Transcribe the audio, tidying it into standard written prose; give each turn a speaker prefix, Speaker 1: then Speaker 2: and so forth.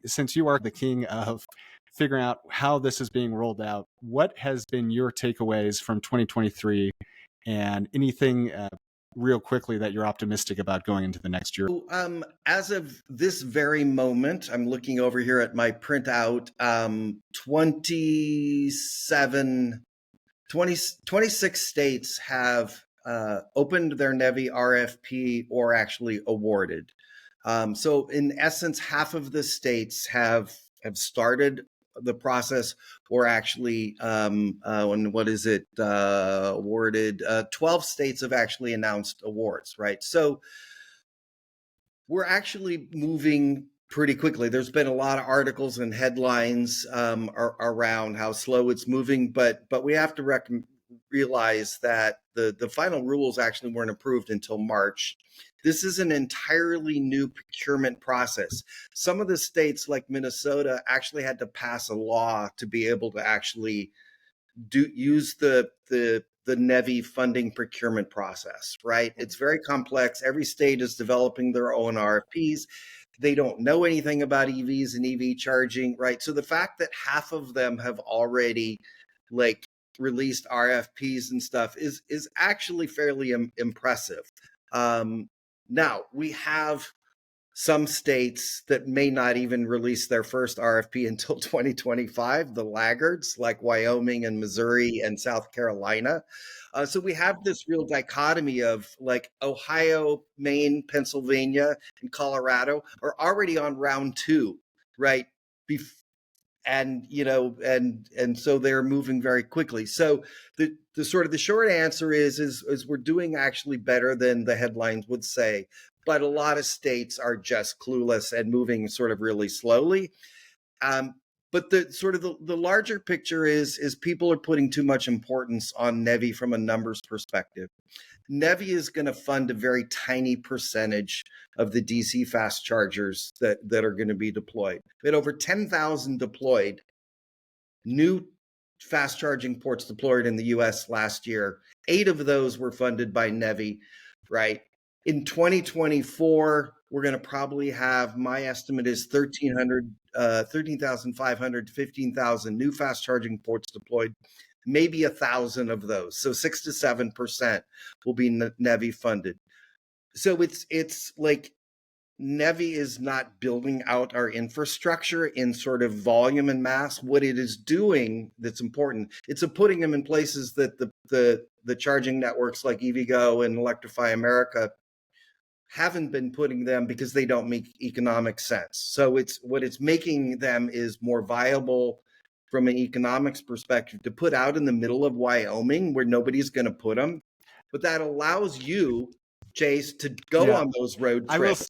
Speaker 1: since you are the king of figuring out how this is being rolled out, what has been your takeaways from 2023 and anything real quickly that you're optimistic about going into the next year?
Speaker 2: As of this very moment, I'm looking over here at my printout, 26 states have opened their NEVI RFP or actually awarded. So in essence, half of the states have started the process or actually, awarded. 12 states have actually announced awards, right? So we're actually moving pretty quickly. There's been a lot of articles and headlines around how slow it's moving, but we have to realize that the final rules actually weren't approved until March. This is an entirely new procurement process. Some of the states, like Minnesota, actually had to pass a law to be able to actually use the NEVI funding procurement process, right? It's very complex. Every state is developing their own RFPs. They don't know anything about EVs and EV charging, right? So the fact that half of them have already released RFPs and stuff is actually fairly impressive. Now, we have some states that may not even release their first RFP until 2025, the laggards like Wyoming and Missouri and South Carolina. So we have this real dichotomy of Ohio, Maine, Pennsylvania, and Colorado are already on round 2, right? And so they're moving very quickly. So the sort of the short answer is we're doing actually better than the headlines would say, but a lot of states are just clueless and moving sort of really slowly. But the sort of the larger picture is people are putting too much importance on NEVI from a numbers perspective. NEVI is going to fund a very tiny percentage of the DC fast chargers that are going to be deployed. We had over 10,000 deployed, new fast charging ports deployed in the US last year. 8 of those were funded by NEVI, right? In 2024, we're going to probably have, my estimate is 13,500 to 15,000 new fast charging ports deployed. Maybe 1,000 of those. So 6 to 7% will be NEVI funded. So it's like NEVI is not building out our infrastructure in sort of volume and mass. What it is doing that's important, it's putting them in places that the charging networks like EVgo and Electrify America haven't been putting them because they don't make economic sense. So what it's making them is more viable from an economics perspective to put out in the middle of Wyoming where nobody's going to put them. But that allows you, Chase, to go on those road trips